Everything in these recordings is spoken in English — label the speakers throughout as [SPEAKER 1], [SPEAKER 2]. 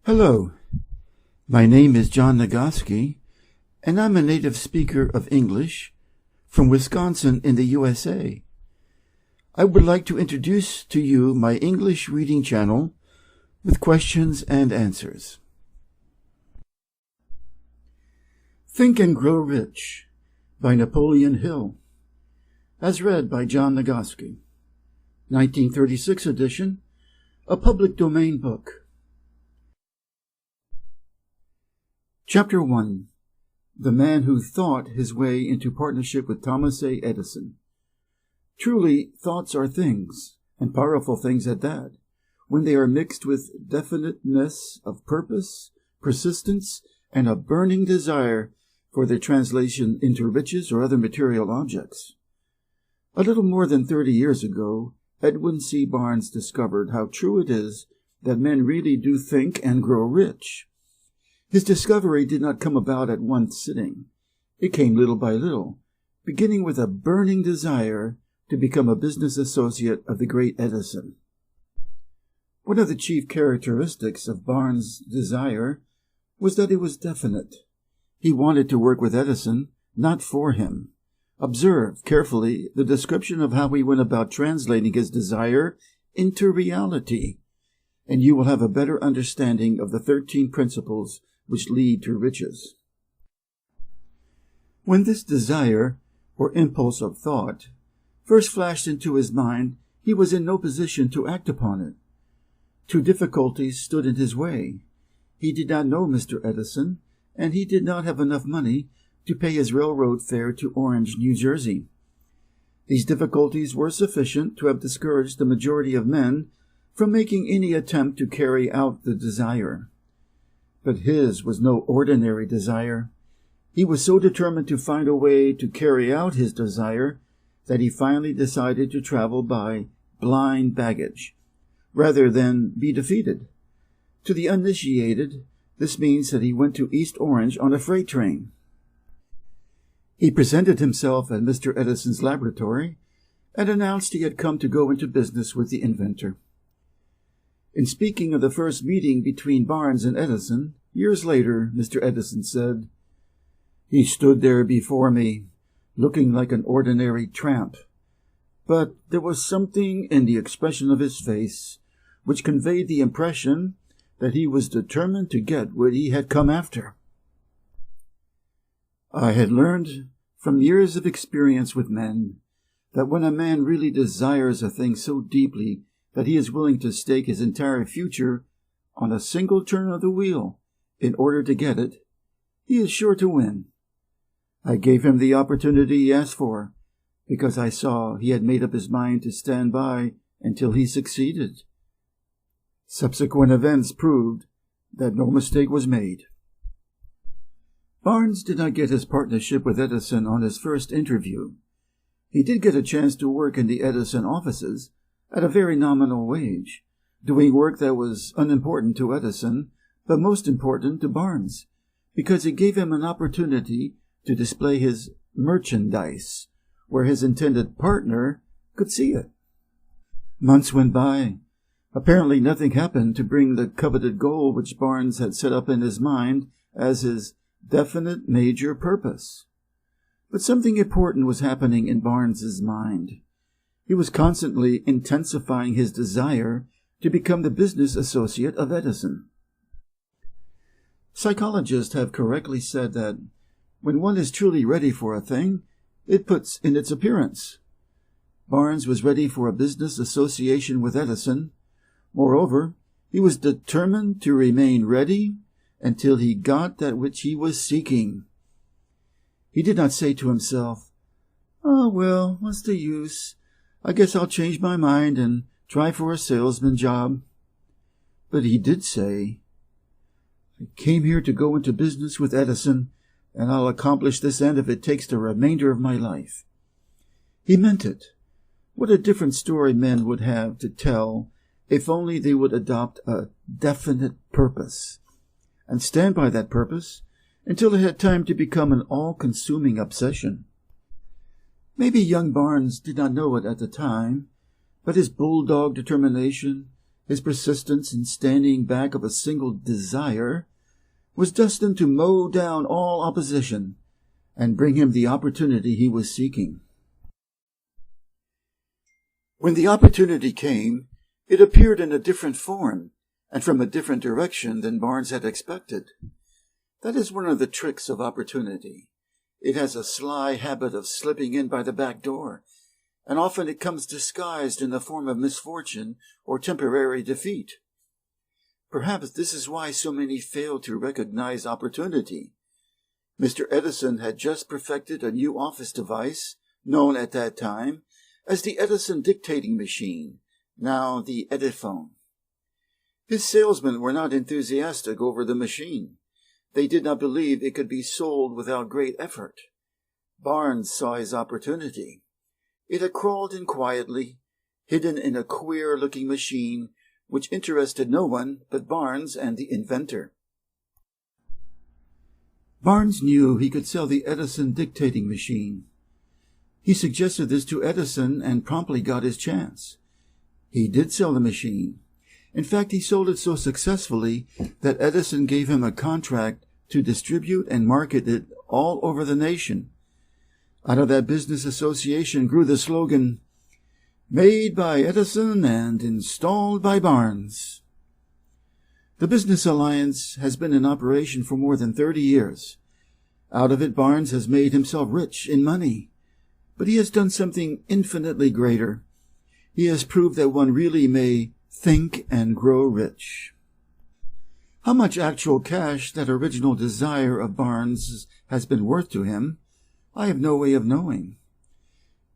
[SPEAKER 1] Hello, my name is John Nagoski, and I'm a native speaker of English from Wisconsin in the USA. I would like to introduce to you my English reading channel with questions and answers. Think and Grow Rich by Napoleon Hill, as read by John Nagoski, 1936 edition, a public domain book. Chapter 1. The Man Who Thought His Way into Partnership with Thomas A. Edison. Truly, thoughts are things, and powerful things at that, when they are mixed with definiteness of purpose, persistence, and a burning desire for their translation into riches or other material objects. A little more than 30 years ago, Edwin C. Barnes discovered how true it is that men really do think and grow rich. His discovery did not come about at one sitting. It came little by little, beginning with a burning desire to become a business associate of the great Edison. One of the chief characteristics of Barnes' desire was that it was definite. He wanted to work with Edison, not for him. Observe carefully the description of how he went about translating his desire into reality, and you will have a better understanding of the 13 principles which lead to riches. When this desire, or impulse of thought, first flashed into his mind, he was in no position to act upon it. Two difficulties stood in his way. He did not know Mr. Edison, and he did not have enough money to pay his railroad fare to Orange, New Jersey. These difficulties were sufficient to have discouraged the majority of men from making any attempt to carry out the desire. But his was no ordinary desire. He was so determined to find a way to carry out his desire that he finally decided to travel by blind baggage, rather than be defeated. To the uninitiated, this means that he went to East Orange on a freight train. He presented himself at Mr. Edison's laboratory and announced he had come to go into business with the inventor. In speaking of the first meeting between Barnes and Edison, years later, Mr. Edison said, "He stood there before me, looking like an ordinary tramp, but there was something in the expression of his face which conveyed the impression that he was determined to get what he had come after." I had learned from years of experience with men that when a man really desires a thing so deeply that he is willing to stake his entire future on a single turn of the wheel in order to get it, he is sure to win. I gave him the opportunity he asked for, because I saw he had made up his mind to stand by until he succeeded. Subsequent events proved that no mistake was made. Barnes did not get his partnership with Edison on his first interview. He did get a chance to work in the Edison offices at a very nominal wage, doing work that was unimportant to Edison, but most important to Barnes, because it gave him an opportunity to display his merchandise, where his intended partner could see it. Months went by. Apparently nothing happened to bring the coveted goal which Barnes had set up in his mind as his definite major purpose. But something important was happening in Barnes's mind. He was constantly intensifying his desire to become the business associate of Edison. Psychologists have correctly said that when one is truly ready for a thing, it puts in its appearance. Barnes was ready for a business association with Edison. Moreover, he was determined to remain ready until he got that which he was seeking. He did not say to himself, "Oh, well, what's the use? I guess I'll change my mind and try for a salesman job." But he did say, "I came here to go into business with Edison, and I'll accomplish this end if it takes the remainder of my life." He meant it. What a different story men would have to tell if only they would adopt a definite purpose and stand by that purpose until it had time to become an all-consuming obsession. Maybe young Barnes did not know it at the time, but his bulldog determination his persistence in standing back of a single desire, was destined to mow down all opposition and bring him the opportunity he was seeking. When the opportunity came, it appeared in a different form and from a different direction than Barnes had expected. That is one of the tricks of opportunity. It has a sly habit of slipping in by the back door, and often it comes disguised in the form of misfortune or temporary defeat. Perhaps this is why so many fail to recognize opportunity. Mr. Edison had just perfected a new office device, known at that time as the Edison dictating machine, now the Ediphone. His salesmen were not enthusiastic over the machine. They did not believe it could be sold without great effort. Barnes saw his opportunity. It had crawled in quietly, hidden in a queer-looking machine which interested no one but Barnes and the inventor. Barnes knew he could sell the Edison dictating machine. He suggested this to Edison and promptly got his chance. He did sell the machine. In fact, he sold it so successfully that Edison gave him a contract to distribute and market it all over the nation. Out of that business association grew the slogan, "Made by Edison and installed by Barnes." The business alliance has been in operation for more than 30 years. Out of it, Barnes has made himself rich in money. But he has done something infinitely greater. He has proved that one really may think and grow rich. How much actual cash that original desire of Barnes has been worth to him, I have no way of knowing.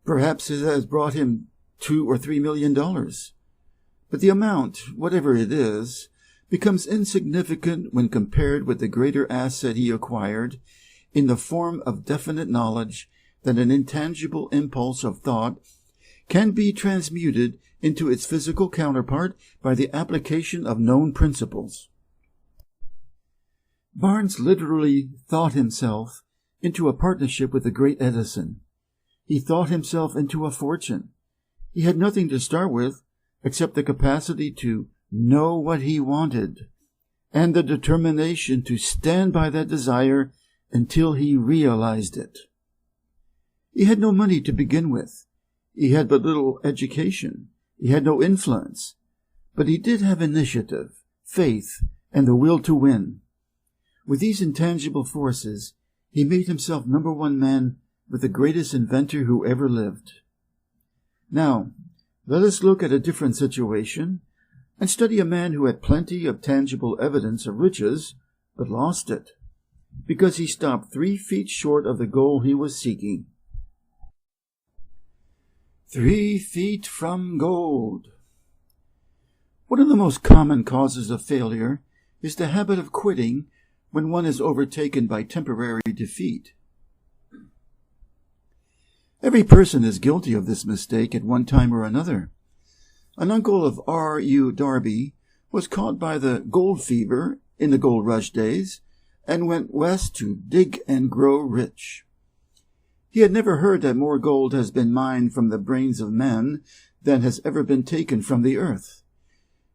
[SPEAKER 1] Perhaps it has brought him $2 or $3 million. But the amount, whatever it is, becomes insignificant when compared with the greater asset he acquired in the form of definite knowledge that an intangible impulse of thought can be transmuted into its physical counterpart by the application of known principles. Barnes literally thought himself into a partnership with the great Edison. He thought himself into a fortune. He had nothing to start with except the capacity to know what he wanted and the determination to stand by that desire until he realized it. He had no money to begin with. He had but little education. He had no influence. But he did have initiative, faith, and the will to win. With these intangible forces, he made himself #1 man with the greatest inventor who ever lived. Now, let us look at a different situation and study a man who had plenty of tangible evidence of riches, but lost it, because he stopped 3 feet short of the goal he was seeking. 3 feet from gold. One of the most common causes of failure is the habit of quitting when one is overtaken by temporary defeat. Every person is guilty of this mistake at one time or another. An uncle of R.U. Darby was caught by the gold fever in the gold rush days and went west to dig and grow rich. He had never heard that more gold has been mined from the brains of men than has ever been taken from the earth.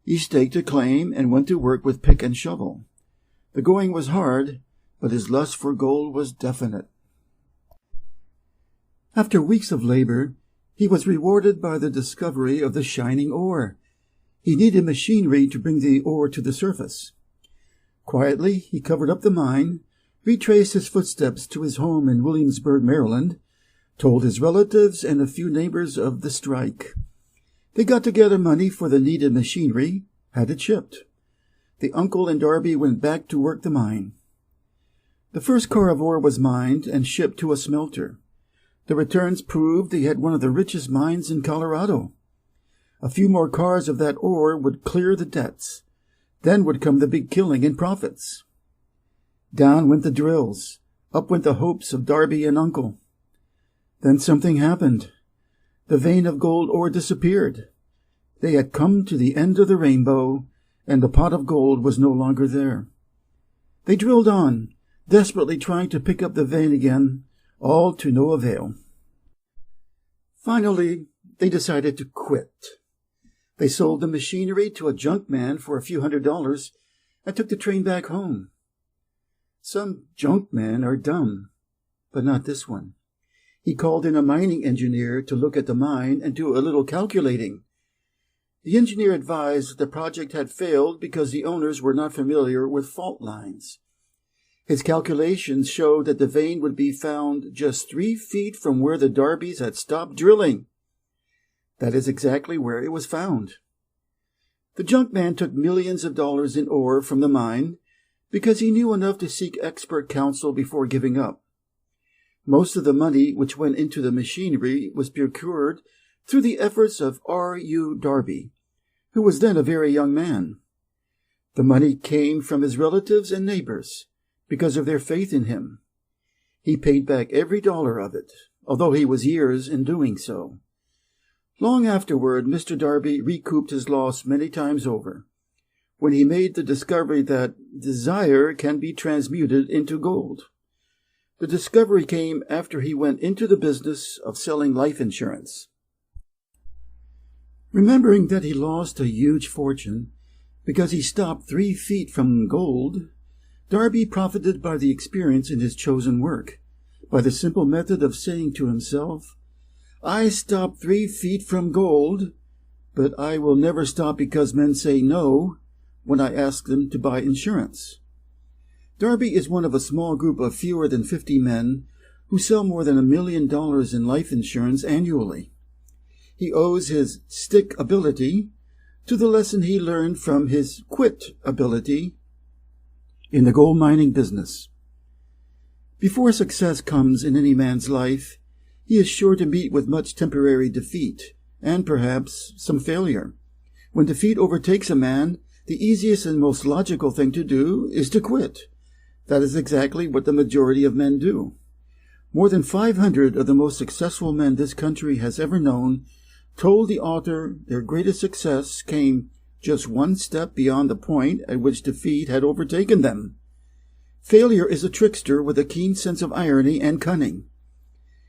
[SPEAKER 1] He staked a claim and went to work with pick and shovel. The going was hard, but his lust for gold was definite. After weeks of labor, he was rewarded by the discovery of the shining ore. He needed machinery to bring the ore to the surface. Quietly, he covered up the mine, retraced his footsteps to his home in Williamsburg, Maryland, told his relatives and a few neighbors of the strike. They got together money for the needed machinery, had it shipped. The uncle and Darby went back to work the mine. The first car of ore was mined and shipped to a smelter. The returns proved he had one of the richest mines in Colorado. A few more cars of that ore would clear the debts. Then would come the big killing in profits. Down went the drills. Up went the hopes of Darby and Uncle. Then something happened. The vein of gold ore disappeared. They had come to the end of the rainbow, and the pot of gold was no longer there. They drilled on, desperately trying to pick up the vein again, all to no avail. Finally, they decided to quit. They sold the machinery to a junk man for a few $100s and took the train back home. Some junk men are dumb, but not this one. He called in a mining engineer to look at the mine and do a little calculating. The engineer advised that the project had failed because the owners were not familiar with fault lines. His calculations showed that the vein would be found just 3 feet from where the Darbys had stopped drilling. That is exactly where it was found. The junk man took millions of dollars in ore from the mine because he knew enough to seek expert counsel before giving up. Most of the money which went into the machinery was procured through the efforts of R.U. Darby, who was then a very young man. The money came from his relatives and neighbors because of their faith in him. He paid back every dollar of it, although he was years in doing so. Long afterward, Mr. Darby recouped his loss many times over, when he made the discovery that desire can be transmuted into gold. The discovery came after he went into the business of selling life insurance. Remembering that he lost a huge fortune because he stopped 3 feet from gold, Darby profited by the experience in his chosen work, by the simple method of saying to himself, "I stopped 3 feet from gold, but I will never stop because men say no when I ask them to buy insurance." Darby is one of a small group of fewer than 50 men who sell more than $1 million in life insurance annually. He owes his stick ability to the lesson he learned from his quit ability in the gold mining business. Before success comes in any man's life, he is sure to meet with much temporary defeat, and perhaps some failure. When defeat overtakes a man, the easiest and most logical thing to do is to quit. That is exactly what the majority of men do. More than 500 of the most successful men this country has ever known told the author their greatest success came just one step beyond the point at which defeat had overtaken them. Failure is a trickster with a keen sense of irony and cunning.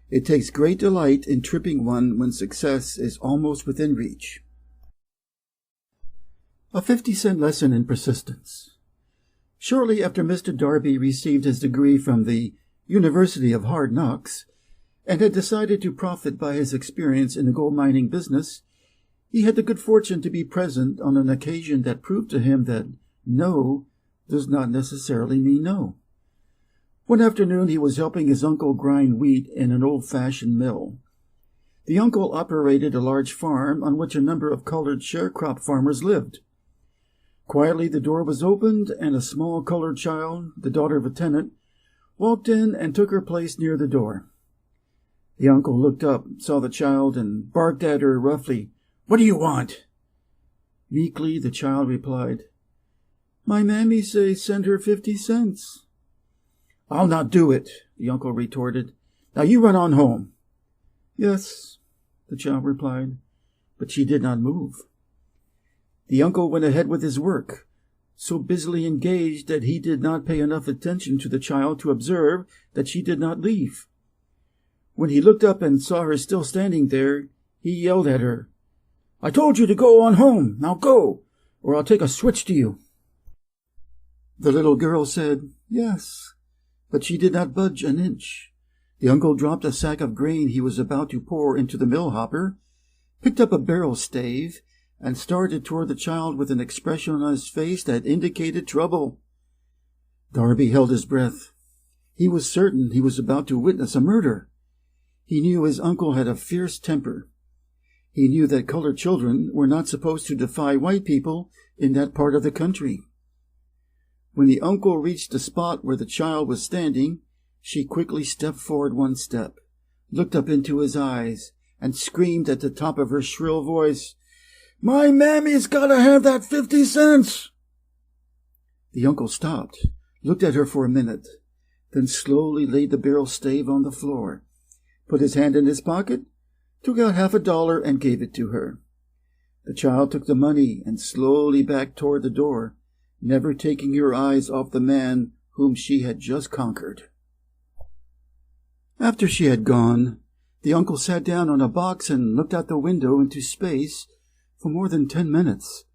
[SPEAKER 1] It takes great delight in tripping one when success is almost within reach. A 50-cent lesson in persistence. Shortly after Mr. Darby received his degree from the University of Hard Knocks and had decided to profit by his experience in the gold mining business, he had the good fortune to be present on an occasion that proved to him that no does not necessarily mean no. One afternoon he was helping his uncle grind wheat in an old-fashioned mill. The uncle operated a large farm on which a number of colored sharecrop farmers lived. Quietly the door was opened, and a small colored child, the daughter of a tenant, walked in and took her place near the door. The uncle looked up, saw the child, and barked at her roughly, "What do you want?" Meekly the child replied, "My mammy say send her 50 cents. "I'll not do it," the uncle retorted. "Now you run on home." "Yes," the child replied, but she did not move. The uncle went ahead with his work, so busily engaged that he did not pay enough attention to the child to observe that she did not leave. When he looked up and saw her still standing there, he yelled at her, "I told you to go on home. Now go, or I'll take a switch to you." The little girl said, "Yes," but she did not budge an inch. The uncle dropped a sack of grain he was about to pour into the mill hopper, picked up a barrel stave, and started toward the child with an expression on his face that indicated trouble. Darby held his breath. He was certain he was about to witness a murder. He knew his uncle had a fierce temper. He knew that colored children were not supposed to defy white people in that part of the country. When the uncle reached the spot where the child was standing, she quickly stepped forward one step, looked up into his eyes, and screamed at the top of her shrill voice, "My mammy's gotta have that 50 cents!" The uncle stopped, looked at her for a minute, then slowly laid the barrel stave on the floor, put his hand in his pocket, took out $50 and gave it to her. The child took the money and slowly backed toward the door, never taking her eyes off the man whom she had just conquered. After she had gone, the uncle sat down on a box and looked out the window into space, for more than 10 minutes.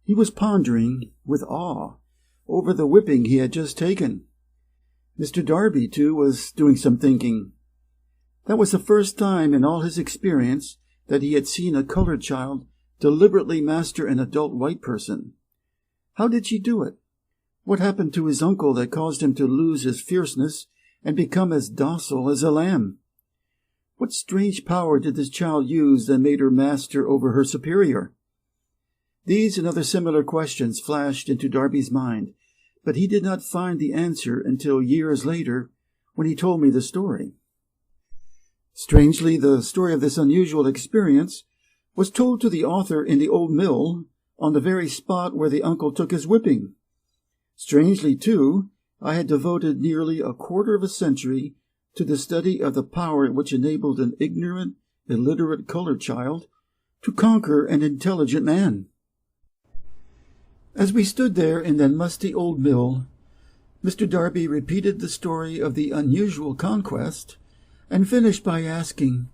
[SPEAKER 1] He was pondering with awe over the whipping he had just taken. Mr. Darby, too, was doing some thinking. That was the first time in all his experience that he had seen a colored child deliberately master an adult white person. How did she do it? What happened to his uncle that caused him to lose his fierceness and become as docile as a lamb? What strange power did this child use that made her master over her superior? These and other similar questions flashed into Darby's mind, but he did not find the answer until years later, when he told me the story. Strangely, the story of this unusual experience was told to the author in the old mill on the very spot where the uncle took his whipping. Strangely, too, I had devoted nearly a quarter of a century to the study of the power which enabled an ignorant, illiterate colored child to conquer an intelligent man. As we stood there in that musty old mill, Mr. Darby repeated the story of the unusual conquest and finished by asking,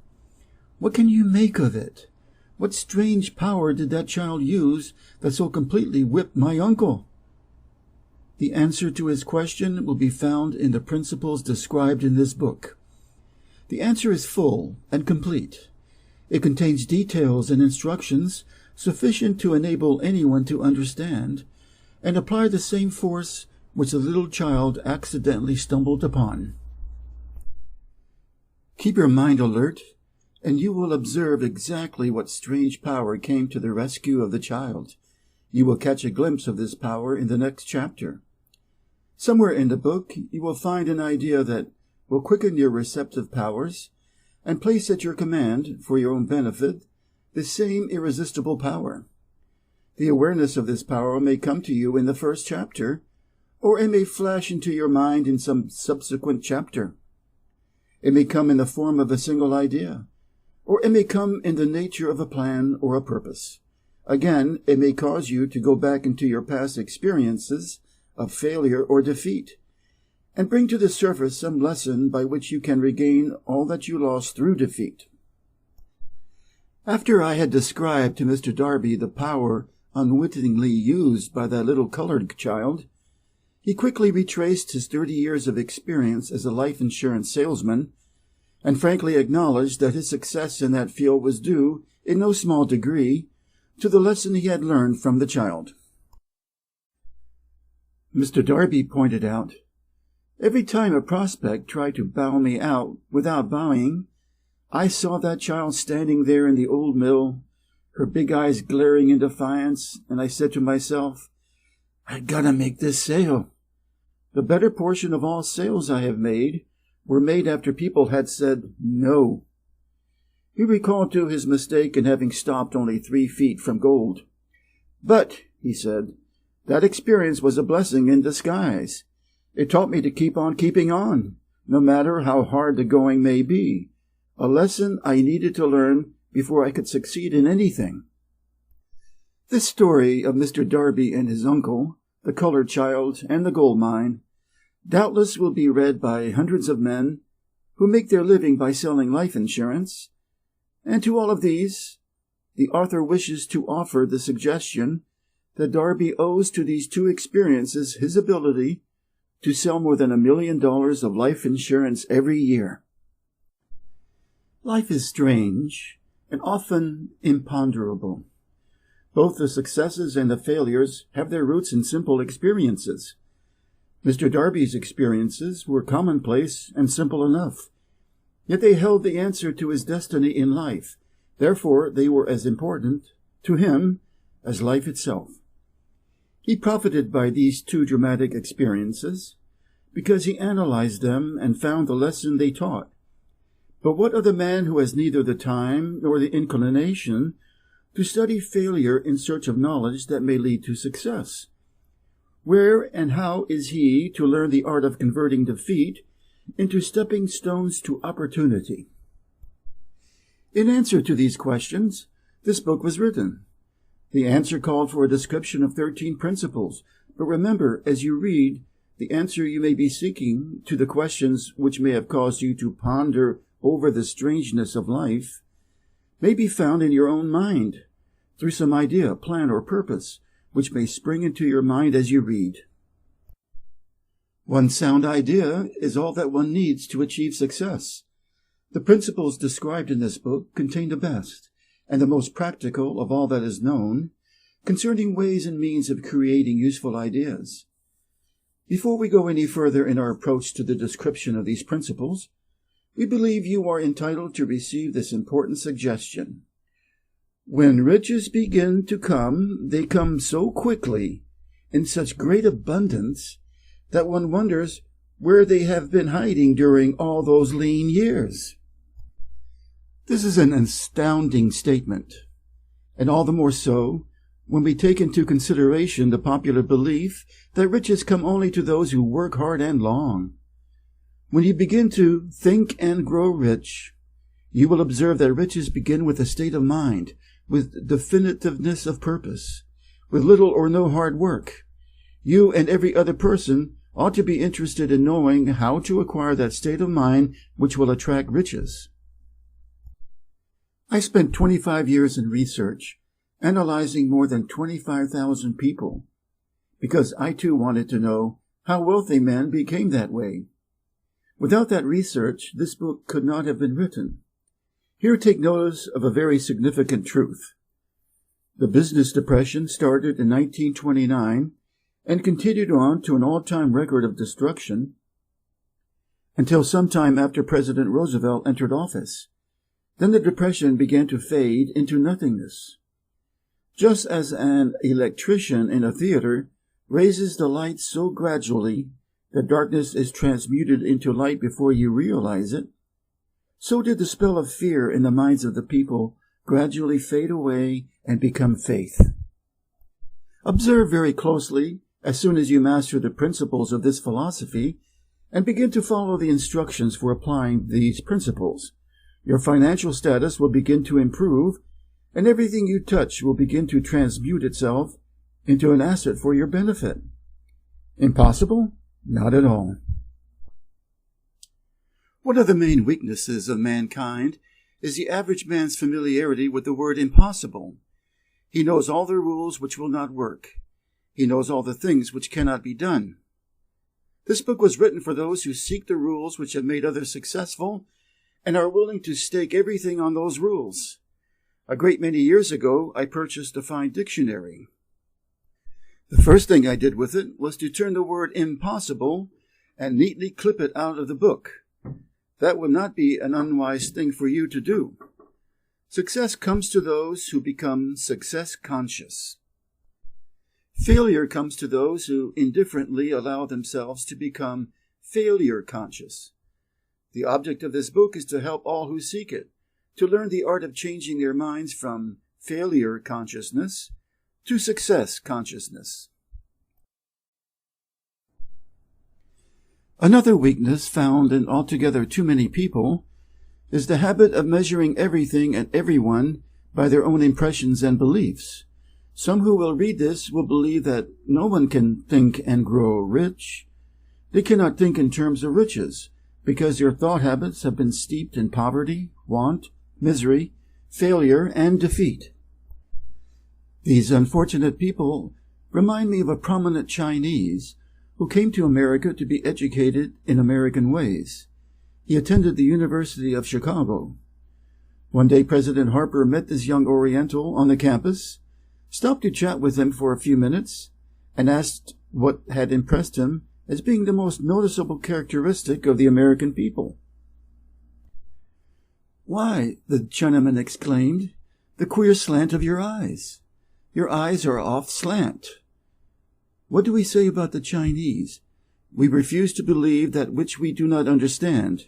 [SPEAKER 1] "What can you make of it? What strange power did that child use that so completely whipped my uncle?" The answer to his question will be found in the principles described in this book. The answer is full and complete. It contains details and instructions sufficient to enable anyone to understand and apply the same force which the little child accidentally stumbled upon. Keep your mind alert, and you will observe exactly what strange power came to the rescue of the child. You will catch a glimpse of this power in the next chapter. Somewhere in the book you will find an idea that will quicken your receptive powers and place at your command, for your own benefit, the same irresistible power. The awareness of this power may come to you in the first chapter, or it may flash into your mind in some subsequent chapter. It may come in the form of a single idea, or it may come in the nature of a plan or a purpose. Again, it may cause you to go back into your past experiences of failure or defeat, and bring to the surface some lesson by which you can regain all that you lost through defeat. After I had described to Mr. Darby the power unwittingly used by that little colored child, he quickly retraced his 30 years of experience as a life insurance salesman, and frankly acknowledged that his success in that field was due, in no small degree, to the lesson he had learned from the child. Mr. Darby pointed out, "Every time a prospect tried to bow me out without bowing, I saw that child standing there in the old mill, her big eyes glaring in defiance, and I said to myself, 'I gotta make this sale.' The better portion of all sales I have made were made after people had said no." He recalled too his mistake in having stopped only 3 feet from gold. "But," he said, "that experience was a blessing in disguise. It taught me to keep on keeping on, no matter how hard the going may be, a lesson I needed to learn before I could succeed in anything." This story of Mr. Darby and his uncle, the colored child, and the gold mine, doubtless will be read by hundreds of men who make their living by selling life insurance, and to all of these, the author wishes to offer the suggestion that Darby owes to these 2 experiences his ability to sell more than $1 million of life insurance every year. Life is strange and often imponderable. Both the successes and the failures have their roots in simple experiences. Mr. Darby's experiences were commonplace and simple enough, yet they held the answer to his destiny in life. Therefore, they were as important to him as life itself. He profited by these 2 dramatic experiences because he analyzed them and found the lesson they taught. But what of the man who has neither the time nor the inclination to study failure in search of knowledge that may lead to success? Where and how is he to learn the art of converting defeat into stepping stones to opportunity? In answer to these questions, this book was written. The answer called for a description of 13 principles, but remember, as you read, the answer you may be seeking to the questions which may have caused you to ponder over the strangeness of life may be found in your own mind. through some idea, plan, or purpose, which may spring into your mind as you read. One sound idea is all that one needs to achieve success. The principles described in this book contain the best and the most practical of all that is known concerning ways and means of creating useful ideas. Before we go any further in our approach to the description of these principles, we believe you are entitled to receive this important suggestion. When riches begin to come, they come so quickly, in such great abundance, that one wonders where they have been hiding during all those lean years. This is an astounding statement, and all the more so when we take into consideration the popular belief that riches come only to those who work hard and long. When you begin to think and grow rich, you will observe that riches begin with a state of mind, with definitiveness of purpose, with little or no hard work. You and every other person ought to be interested in knowing how to acquire that state of mind which will attract riches. I spent 25 years in research, analyzing more than 25,000 people, because I too wanted to know how wealthy men became that way. Without that research, this book could not have been written. Here take notice of a very significant truth. The business depression started in 1929 and continued on to an all-time record of destruction until sometime after President Roosevelt entered office. Then the depression began to fade into nothingness. Just as an electrician in a theater raises the light so gradually that darkness is transmuted into light before you realize it, so did the spell of fear in the minds of the people gradually fade away and become faith. Observe very closely as soon as you master the principles of this philosophy and begin to follow the instructions for applying these principles. Your financial status will begin to improve, and everything you touch will begin to transmute itself into an asset for your benefit. Impossible? Not at all. One of the main weaknesses of mankind is the average man's familiarity with the word impossible. He knows all the rules which will not work. He knows all the things which cannot be done. This book was written for those who seek the rules which have made others successful and are willing to stake everything on those rules. A great many years ago, I purchased a fine dictionary. The first thing I did with it was to turn the word impossible and neatly clip it out of the book. That would not be an unwise thing for you to do. Success comes to those who become success conscious. Failure comes to those who indifferently allow themselves to become failure conscious. The object of this book is to help all who seek it to learn the art of changing their minds from failure consciousness to success consciousness. Another weakness found in altogether too many people is the habit of measuring everything and everyone by their own impressions and beliefs. Some who will read this will believe that no one can think and grow rich. They cannot think in terms of riches because their thought habits have been steeped in poverty, want, misery, failure, and defeat. These unfortunate people remind me of a prominent Chinese who came to America to be educated in American ways. He attended the University of Chicago. One day President Harper met this young Oriental on the campus, stopped to chat with him for a few minutes, and asked what had impressed him as being the most noticeable characteristic of the American people. "Why," the Chinaman exclaimed, "the queer slant of your eyes. Your eyes are off slant." What do we say about the Chinese? We refuse to believe that which we do not understand.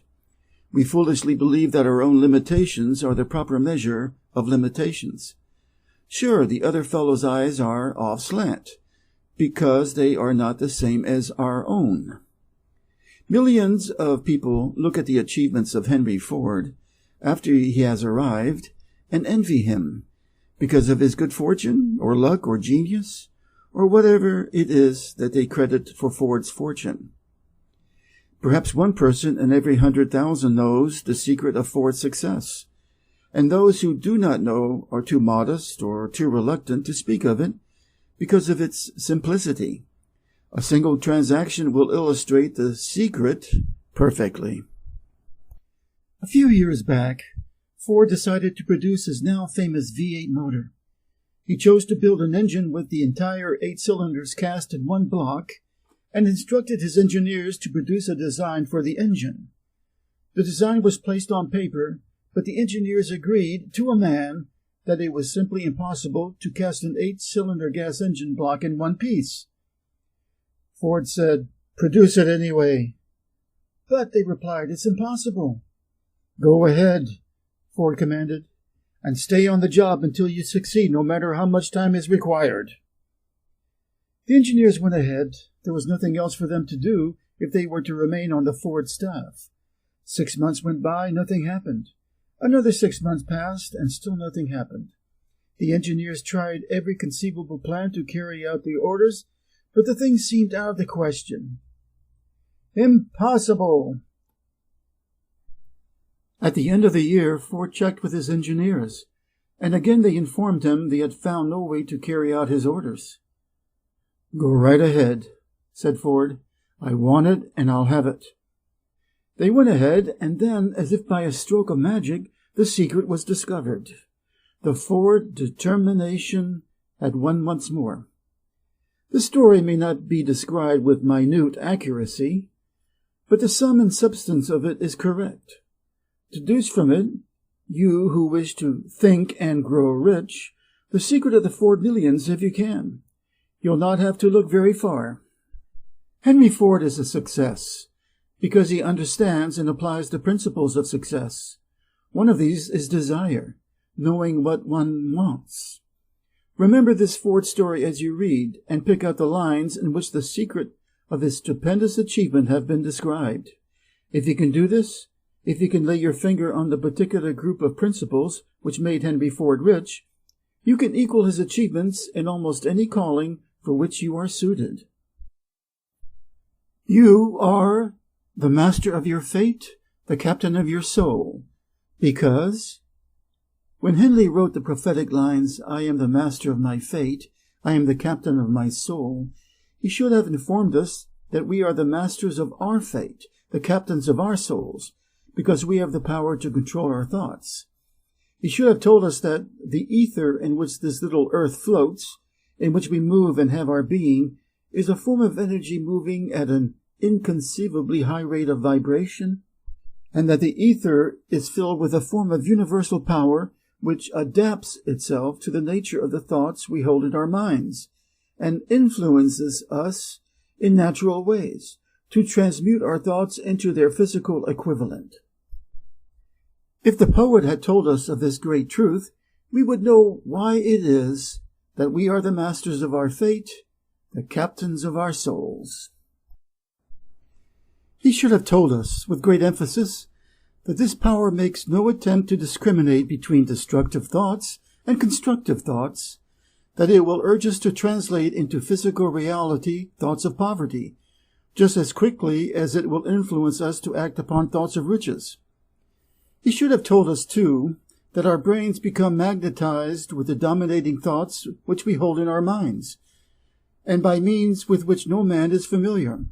[SPEAKER 1] We foolishly believe that our own limitations are the proper measure of limitations. Sure, the other fellow's eyes are off slant, because they are not the same as our own. Millions of people look at the achievements of Henry Ford after he has arrived and envy him because of his good fortune or luck or genius or whatever it is that they credit for Ford's fortune. Perhaps one person in every 100,000 knows the secret of Ford's success. and those who do not know are too modest or too reluctant to speak of it because of its simplicity. A single transaction will illustrate the secret perfectly. A few years back, Ford decided to produce his now famous V8 motor. He chose to build an engine with the entire 8 cylinders cast in one block and instructed his engineers to produce a design for the engine. The design was placed on paper, but the engineers agreed to a man that it was simply impossible to cast an 8-cylinder gas engine block in one piece. Ford said, "Produce it anyway." "But," they replied, "it's impossible." "Go ahead," Ford commanded, "and stay on the job until you succeed, no matter how much time is required." The engineers went ahead. There was nothing else for them to do if they were to remain on the Ford staff. 6 months went by, nothing happened. Another 6 months passed, and still nothing happened. The engineers tried every conceivable plan to carry out the orders, but the thing seemed out of the question. Impossible! At the end of the year, Ford checked with his engineers, and again they informed him they had found no way to carry out his orders. "Go right ahead," said Ford. "I want it, and I'll have it." They went ahead, and then, as if by a stroke of magic, the secret was discovered. The Ford determination had won once more. The story may not be described with minute accuracy, but the sum and substance of it is correct. Deduce from it, you who wish to think and grow rich, the secret of the Ford millions if you can. You'll not have to look very far. Henry Ford is a success because he understands and applies the principles of success. One of these is desire, knowing what one wants. Remember this Ford story as you read, and pick out the lines in which the secret of his stupendous achievement have been described. If you can do this, if you can lay your finger on the particular group of principles which made Henry Ford rich, you can equal his achievements in almost any calling for which you are suited. You are the master of your fate, the captain of your soul, because when Henley wrote the prophetic lines, "I am the master of my fate, I am the captain of my soul," he should have informed us that we are the masters of our fate, the captains of our souls, because we have the power to control our thoughts. He should have told us that the ether in which this little earth floats, in which we move and have our being, is a form of energy moving at an inconceivably high rate of vibration, and that the ether is filled with a form of universal power which adapts itself to the nature of the thoughts we hold in our minds, and influences us in natural ways to transmute our thoughts into their physical equivalent. If the poet had told us of this great truth, we would know why it is that we are the masters of our fate, the captains of our souls. He should have told us, with great emphasis, that this power makes no attempt to discriminate between destructive thoughts and constructive thoughts, that it will urge us to translate into physical reality thoughts of poverty, just as quickly as it will influence us to act upon thoughts of riches. He should have told us, too, that our brains become magnetized with the dominating thoughts which we hold in our minds, and by means with which no man is familiar.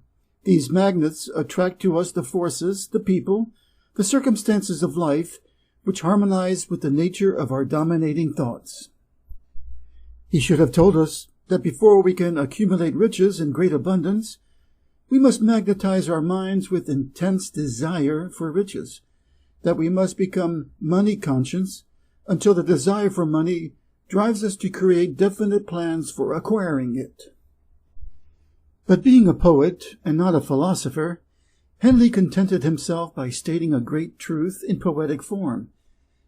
[SPEAKER 1] These magnets attract to us the forces, the people, the circumstances of life, which harmonize with the nature of our dominating thoughts. He should have told us that before we can accumulate riches in great abundance, we must magnetize our minds with intense desire for riches, that we must become money conscious until the desire for money drives us to create definite plans for acquiring it. But being a poet and not a philosopher, Henley contented himself by stating a great truth in poetic form,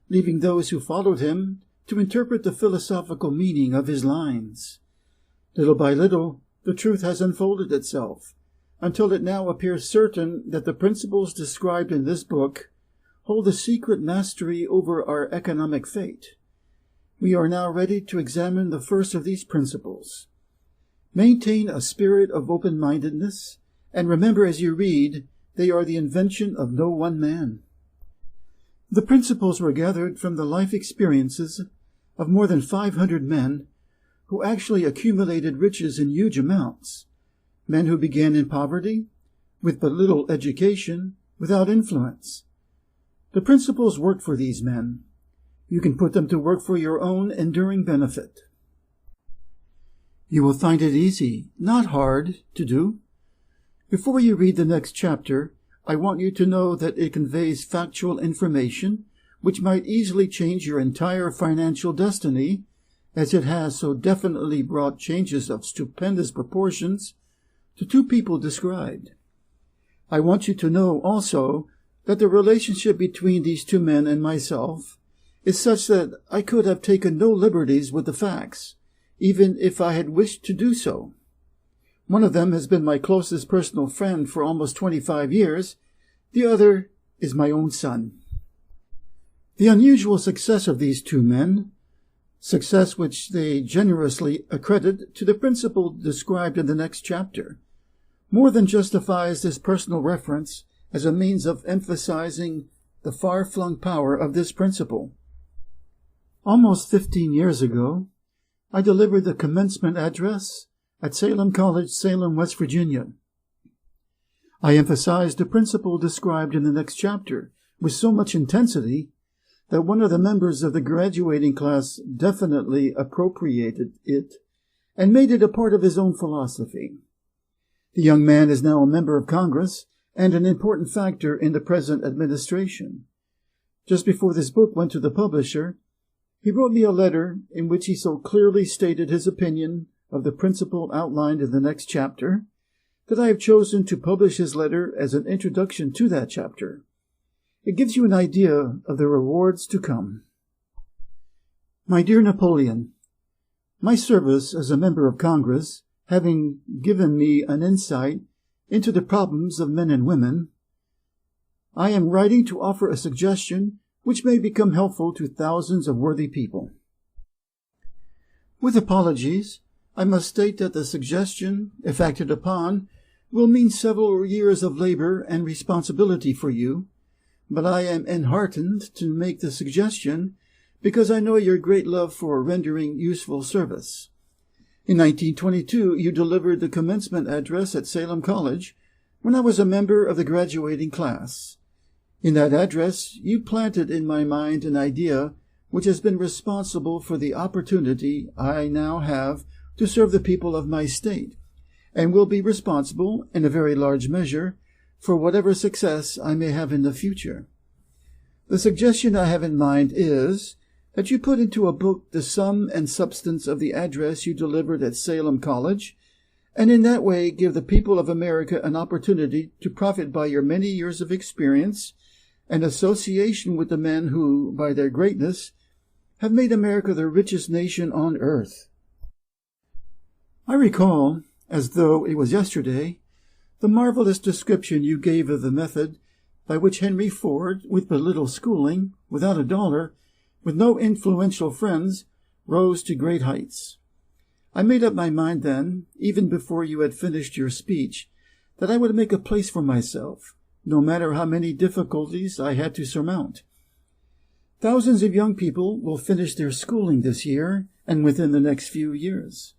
[SPEAKER 1] leaving those who followed him to interpret the philosophical meaning of his lines. Little by little, the truth has unfolded itself, until it now appears certain that the principles described in this book hold a secret mastery over our economic fate. We are now ready to examine the first of these principles. Maintain a spirit of open-mindedness, and remember as you read, they are the invention of no one man. The principles were gathered from the life experiences of more than 500 men who actually accumulated riches in huge amounts, men who began in poverty, with but little education, without influence. The principles worked for these men. You can put them to work for your own enduring benefit. You will find it easy, not hard, to do. Before you read the next chapter, I want you to know that it conveys factual information which might easily change your entire financial destiny, as it has so definitely brought changes of stupendous proportions to two people described. I want you to know also that the relationship between these two men and myself is such that I could have taken no liberties with the facts, even if I had wished to do so. One of them has been my closest personal friend for almost 25 years. The other is my own son. The unusual success of these two men, success which they generously accredit to the principle described in the next chapter, more than justifies this personal reference as a means of emphasizing the far-flung power of this principle. Almost 15 years ago, I delivered the commencement address at Salem College, Salem, West Virginia. I emphasized the principle described in the next chapter with so much intensity that one of the members of the graduating class definitely appropriated it and made it a part of his own philosophy. The young man is now a member of Congress and an important factor in the present administration. Just before this book went to the publisher, he wrote me a letter in which he so clearly stated his opinion of the principle outlined in the next chapter that I have chosen to publish his letter as an introduction to that chapter. It gives you an idea of the rewards to come. My dear Napoleon, my service as a member of Congress, having given me an insight into the problems of men and women, I am writing to offer a suggestion which may become helpful to thousands of worthy people. With apologies, I must state that the suggestion, if acted upon, will mean several years of labor and responsibility for you, but I am enheartened to make the suggestion because I know your great love for rendering useful service. In 1922, you delivered the commencement address at Salem College when I was a member of the graduating class. In that address, you planted in my mind an idea which has been responsible for the opportunity I now have to serve the people of my state, and will be responsible, in a very large measure, for whatever success I may have in the future. The suggestion I have in mind is that you put into a book the sum and substance of the address you delivered at Salem College, and in that way give the people of America an opportunity to profit by your many years of experience and association with the men who, by their greatness, have made America the richest nation on earth. I recall, as though it was yesterday, the marvelous description you gave of the method by which Henry Ford, with but little schooling, without a dollar, with no influential friends, rose to great heights. I made up my mind then, even before you had finished your speech, that I would make a place for myself, no matter how many difficulties I had to surmount. Thousands of young people will finish their schooling this year and within the next few years.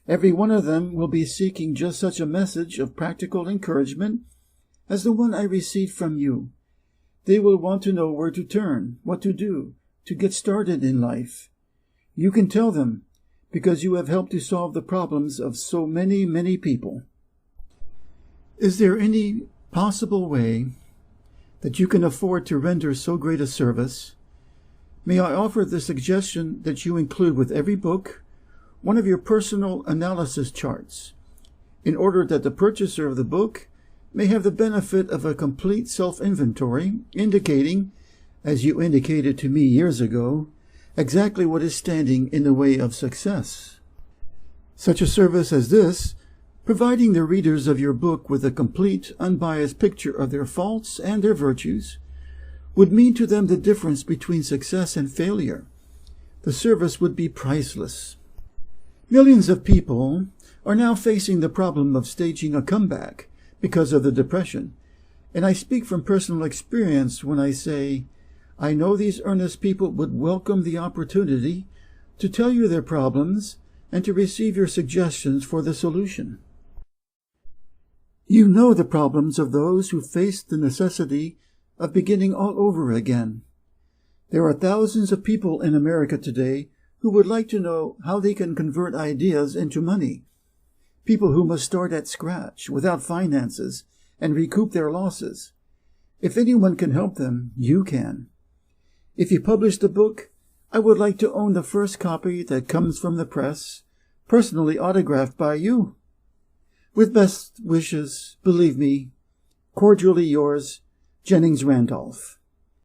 [SPEAKER 1] Every one of them will be seeking just such a message of practical encouragement as the one I received from you. They will want to know where to turn, what to do, to get started in life. You can tell them, because you have helped to solve the problems of so many, many people. Is there any possible way that you can afford to render so great a service? May I offer the suggestion that you include with every book one of your personal analysis charts, in order that the purchaser of the book may have the benefit of a complete self-inventory, indicating, as you indicated to me years ago, exactly what is standing in the way of success. Such a service as this, providing the readers of your book with a complete, unbiased picture of their faults and their virtues, would mean to them the difference between success and failure. The service would be priceless. Millions of people are now facing the problem of staging a comeback because of the Depression, and I speak from personal experience when I say, I know these earnest people would welcome the opportunity to tell you their problems and to receive your suggestions for the solution. You know the problems of those who face the necessity of beginning all over again. There are thousands of people in America today who would like to know how they can convert ideas into money. People who must start at scratch, without finances, and recoup their losses. If anyone can help them, you can. If you publish the book, I would like to own the first copy that comes from the press, personally autographed by you. With best wishes, believe me, cordially yours, Jennings Randolph.